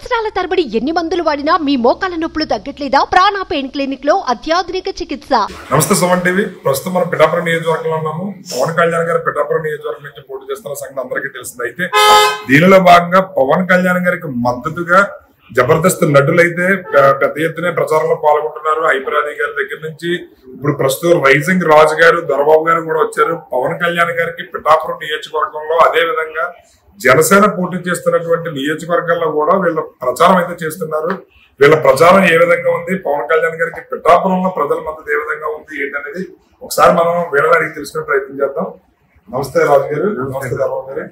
సంవత్సరాల తరబడి ఎన్ని మందులు వాడినా మీ మోకాల నొప్పులు తగ్గట్లేదా? ప్రాణ పెయిన్ క్లినిక్ లో అత్యాధునిక చికిత్స. నమస్తే సుమన్ టీవీ. ప్రస్తుతం మనం పిఠాపురం నియోజకవర్గంలో ఉన్నాము. పవన్ కళ్యాణ్ గారు పిఠాపురం నియోజకవర్గం నుంచి పోటీ చేస్తున్న సంగతి అందరికీ తెలిసింది. అయితే దీనిలో భాగంగా పవన్ కళ్యాణ్ గారికి మద్దతుగా జబర్దస్త్ నటులైతే పెద్ద ఎత్తున ప్రచారంలో పాల్గొంటున్నారు. ఐపరాది గారి దగ్గర నుంచి ఇప్పుడు ప్రస్తుతం రైజింగ్ రాజు గారు, దొరబాబు గారు కూడా వచ్చారు. పవన్ కళ్యాణ్ గారికి పిఠాపురం నియోజకవర్గంలో, అదే విధంగా జనసేన పోటీ చేస్తున్నటువంటి నియోజకవర్గాల్లో కూడా వీళ్ళ ప్రచారం అయితే చేస్తున్నారు. వీళ్ళ ప్రచారం ఏ విధంగా ఉంది, పవన్ కళ్యాణ్ గారికి పిఠాపురంలో ప్రజల మద్దతు ఏ విధంగా ఉంది ఏంటనేది ఒకసారి మనం వీళ్ళని అడిగి తెలుసుకునే ప్రయత్నం చేద్దాం. నమస్తే రాజు గారు. నమస్తే దొరబాబు గారు.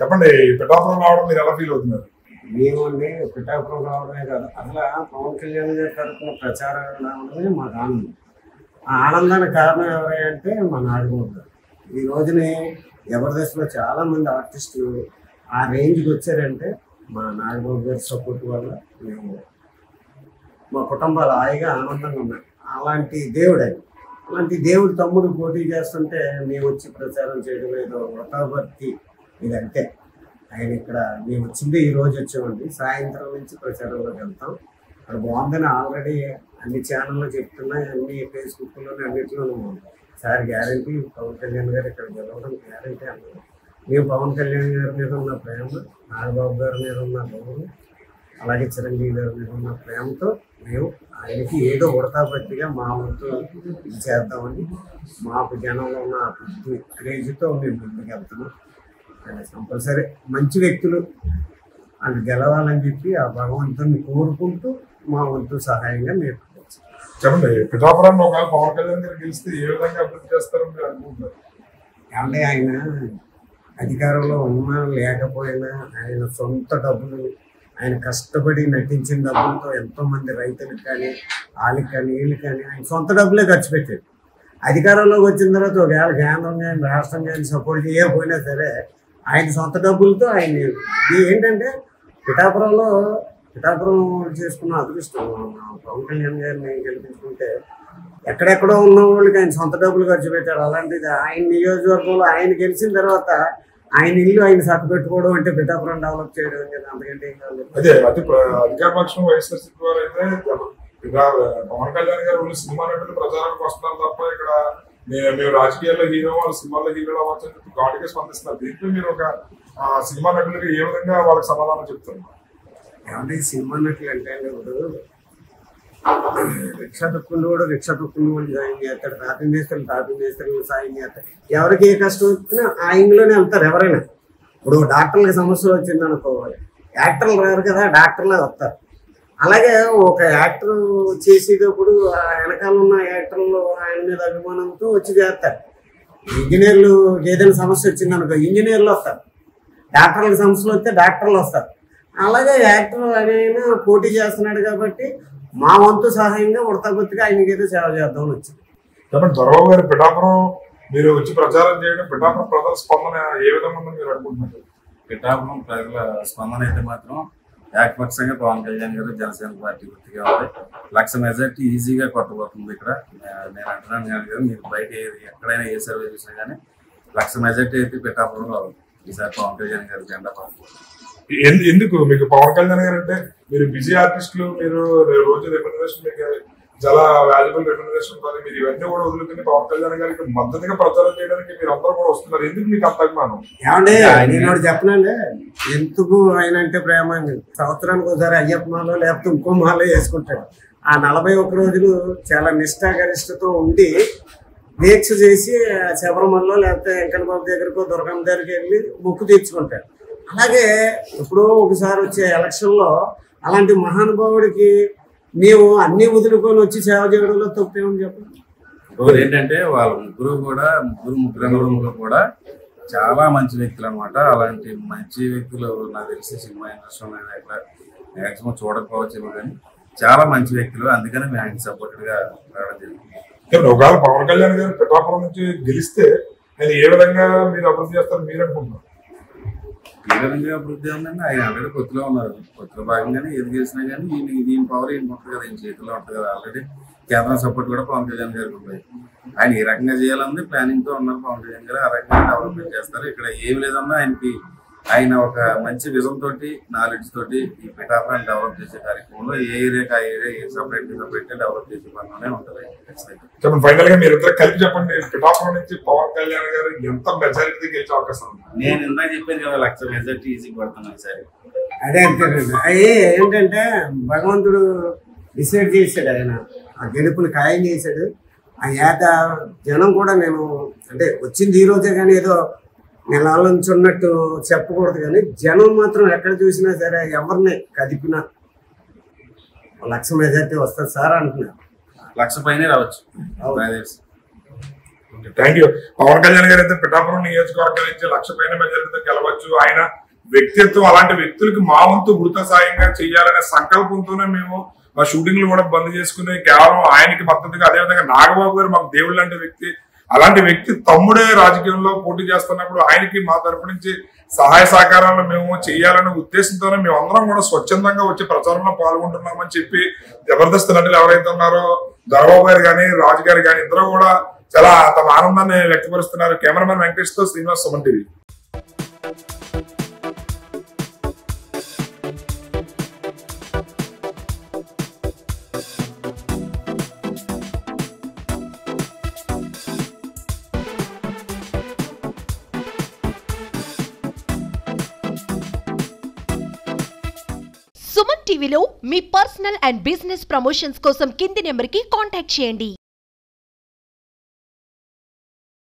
చెప్పండి, పిఠాపురం రావడం మీరు ఎలా ఫీల్ అవుతున్నారు? మేమండి పిఠాపురం రావడమే కాదు, అసలు పవన్ కళ్యాణ్ గారి తరఫున ప్రచారం రావడమే మాకు ఆనందం. ఆ ఆనందానికి కారణం ఎవరంటే మా నాగబాబు గారు. ఈ రోజుని జబర్దస్త్లో చాలా మంది ఆర్టిస్టులు ఆ రేంజ్కి వచ్చారంటే మా నాగబాబు గారి సపోర్ట్ వల్ల మేము మా కుటుంబాలు హాయిగా ఆనందంగా ఉన్నాయి. అలాంటి దేవుడు ఆయన. అలాంటి దేవుడు తమ్ముడు పోటీ చేస్తుంటే మేము వచ్చి ప్రచారం చేయడం ఏదో వ్రతాభక్తి ఇదంటే. ఆయన ఇక్కడ మేము వచ్చింది ఈ రోజు వచ్చామండి. సాయంత్రం నుంచి ప్రచారంలోకి వెళ్తాం. అక్కడ బాగుందని ఆల్రెడీ అన్ని ఛానల్లో చెప్తున్నాయి, అన్ని ఫేస్బుక్లోనే అన్నింటిలోనూ సార్ గ్యారంటీ పవన్ కళ్యాణ్ గారు ఇక్కడ గెలవడం గ్యారంటీ అన్నారు. మేము పవన్ కళ్యాణ్ గారి మీద ఉన్న ప్రేమ, నాగబాబు గారి మీద ఉన్న గౌరవం, అలాగే చిరంజీవి గారి మీద ఉన్న ప్రేమతో మేము ఆయనకి ఏదో ఉడతాబట్టిగా మా వంతు ఇది చేద్దామని మాకు జనంలో ఉన్న క్రేజ్తో మేము ముందుకు వెళ్తున్నాం. కంపల్సరీ మంచి వ్యక్తులు అది గెలవాలని చెప్పి ఆ భగవంతుని కోరుకుంటూ మా వంతు సహాయంగా మేము చెప్పండి. పిఠాపురాన్ని ఒకవేళ పవన్ కళ్యాణ్ గారు గెలిస్తే ఏ విధంగా అభివృద్ధి చేస్తారని మీరు అనుకుంటున్నారు? అంటే ఆయన అధికారంలో ఉన్నా లేకపోయినా ఆయన సొంత డబ్బులు, ఆయన కష్టపడి నటించిన డబ్బులతో ఎంతోమంది రైతులకు కానీ వాళ్ళకి కానీ వీళ్ళకి కానీ ఆయన సొంత డబ్బులే ఖర్చు పెట్టారు. అధికారంలోకి వచ్చిన తర్వాత ఒకవేళ కేంద్రం కానీ రాష్ట్రం కానీ సపోర్ట్ చేయకపోయినా సరే ఆయన సొంత డబ్బులతో ఆయన ఏంటంటే పిఠాపురం చేసుకున్న అదృష్టం. పవన్ కళ్యాణ్ గారిని గెలిపించుకుంటే ఎక్కడెక్కడో ఉన్న వాళ్ళకి ఆయన సొంత డబ్బులు ఖర్చు పెట్టారు. అలాంటిది ఆయన నియోజకవర్గంలో ఆయన గెలిచిన తర్వాత ఆయన ఇల్లు ఆయన సర్దు పెట్టుకోవడం అంటే పిఠాపురం డెవలప్ చేయడం కదా, అంతకంటే ఏం కాదు. అదే అధికార పక్షం వైఎస్ఆర్సీపీ వారు అయితే పవన్ కళ్యాణ్ గారు సినిమా నటులు ప్రచారానికి వస్తున్నారు తప్ప ఇక్కడ మేము రాజకీయాల్లో హీరో, వాళ్ళు సినిమాల్లో హీరోలు అవ్వచ్చు అని చెప్పి ఘాటుగా స్పందిస్తున్నారు. దీంట్లో మీరు ఒక సినిమా నటులకి ఏ విధంగా వాళ్ళకి సమాధానం చెప్తున్నారు? ఏమంటే సినిమా నటులు అంటే ఇప్పుడు రిక్షా తొక్కుని కూడా సాయం చేస్తాడు, టాపింగ్ చేస్తారు సాయం చేస్తాడు. ఎవరికి ఏ కష్టం వచ్చినా ఆయనలోనే వెళ్తారు ఎవరైనా. ఇప్పుడు డాక్టర్లకి సమస్య వచ్చింది అనుకోవాలి, యాక్టర్లు రారు కదా, డాక్టర్లే వస్తారు. అలాగే ఒక యాక్టర్ చేసేటప్పుడు ఆ వెనకాల ఉన్న యాక్టర్లు ఆయన మీద అభిమానంతో వచ్చి చేస్తారు. ఇంజనీర్లు ఏదైనా సమస్య వచ్చింది అనుకో ఇంజనీర్లు వస్తారు, డాక్టర్లకు సమస్యలు వస్తే డాక్టర్లు వస్తారు. అలాగే యాక్టర్ ఆయన పోటీ చేస్తున్నాడు కాబట్టి మా వంతు సహాయంగా ఉడతగొత్తిగా ఆయనకి ఏదో సేవ చేద్దామని వచ్చింది. చెప్పండి, దొరబాబు గారు పిఠాపురం మీరు వచ్చి ప్రచారం చేయడం, పిఠాపురం ప్రజల స్పందన ఏ విధంగా ఉందని మీరు అనుకుంటున్నారు? పిఠాపురం ప్రజల స్పందన అయితే మాత్రం ఏకపక్షంగా పవన్ కళ్యాణ్ గారు జనసేన పార్టీ గుర్తుగా ఉంది. 1,00,000 మెజార్టీ ఈజీగా కొట్టబోతుంది. ఇక్కడ నేను అంటున్నాను కానీ మీరు బయట ఎక్కడైనా ఏ సర్వే చూసినా కానీ 1,00,000 మెజార్టీ అయితే పిఠాపురంలో ఈసారి పవన్ కళ్యాణ్ గారు జెండా పడుతుంది. ఎందుకు మీకు పవన్ కళ్యాణ్ గారు అంటే మీరు బిజీ ఆర్టిస్టులు, మీరు రోజు రెమ్యునరేషన్, మీకు చాలా వాల్యుబుల్ రెమ్యునరేషన్ ఉంటుంది, మీరు ఇవన్నీ కూడా వదులుకుని పవన్ కళ్యాణ్ గారికి మద్దతుగా ప్రచారం చేయడానికి మీరు అందరూ కూడా వస్తున్నారు. ఎందుకు మీకు అంత అభిమానం? ఏమంటే నేను చెప్పనండి, ఎందుకు ఆయన అంటే ప్రేమ. సంవత్సరానికి ఒకసారి అయ్యప్ప మాలో లేకపోతే ఇంకో మాలో వేసుకుంటాడు. ఆ 41 రోజులు చాలా నిష్ఠాగరిష్టతో ఉండి దీక్ష చేసి శబరిమలలో లేకపోతే వెంకటబాబు దగ్గరకో దుర్గమ్మ దగ్గరికి వెళ్ళి మొక్కు తీర్చుకుంటాడు. అలాగే ఎప్పుడో ఒకసారి వచ్చే ఎలక్షన్లో అలాంటి మహానుభావుడికి మేము అన్ని వదులుకొని వచ్చి సేవ చేయడంలో తప్పేమని చెప్పండి. ఇంకొకటి ఏంటంటే వాళ్ళ ముగ్గురు కూడా చాలా మంచి వ్యక్తులు అనమాట. అలాంటి మంచి వ్యక్తులు నాకు తెలిసి సినిమా ఇండస్ట్రీలో ఎక్కడ మ్యాక్సిమం చూడకపోవచ్చేమో కానీ చాలా మంచి వ్యక్తులు. అందుకని మేము ఆయన సపోర్టెడ్గా రావడం జరిగింది. ఒకవేళ పవన్ కళ్యాణ్ గారు పిఠాపురం నుంచి గెలిస్తే ఆయన ఏ విధంగా మీరు అభివృద్ధి చేస్తారు మీరు అనుకుంటున్నారు? ఏ విధంగా అభివృద్ధి ఉందండి, ఆయన ఆల్రెడీ కొత్తలో ఉన్నారు. కొత్తలో భాగంగానే ఏది చేసినా కానీ ఈయన పవర్ ఈయన ఉంటుంది కదా, ఈయన చేతిలో ఉంటుంది కదా. ఆల్రెడీ కేంద్రం సపోర్ట్ కూడా పవన్ కళ్యాణ్ గారికి ఉంది. ఆయన ఏ రకంగా చేయాలని ప్లానింగ్ తో ఉన్నారు పవన్ కళ్యాణ్ గారు. ఆ రకంగా డెవలప్మెంట్ చేస్తారు. ఇక్కడ ఏమి లేదన్నా ఆయనకి ఆయన ఒక మంచి విజన్ తోటి నాలెడ్జ్ తోటి ఈ పిఠాపురాన్ని డెవలప్ చేసే కార్యక్రమంలో ఏ ఏరియాకి ఆ ఏరియా సపరేట్ డెవలప్ చేసే పనిలోనే ఉంటుంది. చెప్పండి, ఫైనల్ గా మీరు ఇద్దరు కలిపి చెప్పండి, పిఠాపురం నుంచి పవన్ కళ్యాణ్ గారు ఎంత మెజారిటీ గెలిచే అవకాశం ఉంది? నేను ఇందాక చెప్పాను కదా, 1,00,000 మెజారిటీ ఈజీగా పడుతున్నాను ఈసారి. అదే అంతేనండి. అవి ఏంటంటే భగవంతుడు డిసైడ్ చేశాడు, ఆయన ఆ గెలుపుని ఖాయం చేశాడు. ఆ ఏట జనం కూడా, నేను అంటే వచ్చింది ఈ రోజే కానీ ఏదో నెల నుంచి ఉన్నట్టు చెప్పకూడదు, కానీ జనం మాత్రం ఎక్కడ చూసినా సరే ఎవరిని కదిపినా 1,00,000 మెజార్టీ వస్తుంది సార్ అంటున్నారు. 1,00,000 పైనే రావచ్చు. Thank you. పవన్ కళ్యాణ్ గారు అయితే పిఠాపురం నియోజకవర్గం నుంచి 1,00,000 పైన మెజారిటీతో గెలవచ్చు. ఆయన వ్యక్తిత్వం అలాంటి వ్యక్తులకి మా వంతు ఉడత సాయంగా చేయాలనే సంకల్పంతోనే మేము మా షూటింగ్లు కూడా బంద్ చేసుకుని కేవలం ఆయనకి మద్దతుగా, అదేవిధంగా నాగబాబు గారు మాకు దేవుడు లాంటి వ్యక్తి, అలాంటి వ్యక్తి తమ్ముడే రాజకీయంలో పోటీ చేస్తున్నప్పుడు ఆయనకి మా తరపు నుంచి సహాయ సహకారాలు మేము చేయాలనే ఉద్దేశంతోనే మేము అందరం కూడా స్వచ్ఛందంగా వచ్చి ప్రచారంలో పాల్గొంటున్నామని చెప్పి జబర్దస్త్ నటులు ఎవరైతే ఉన్నారో దొరబాబు గారు కానీ రాజు గారు కానీ ఇద్దరు కూడా చాలా తమ ఆనందాన్ని వ్యక్తపరుస్తున్నారు. కెమెరామెన్ వెంకటేష్ తో శ్రీనివాస్, సుమన్ టీవీ. సుమన్ టీవీలో మీ పర్సనల్ అండ్ బిజినెస్ ప్రమోషన్స్ కోసం కింది నెంబర్కి కాంటాక్ట్ చేయండి.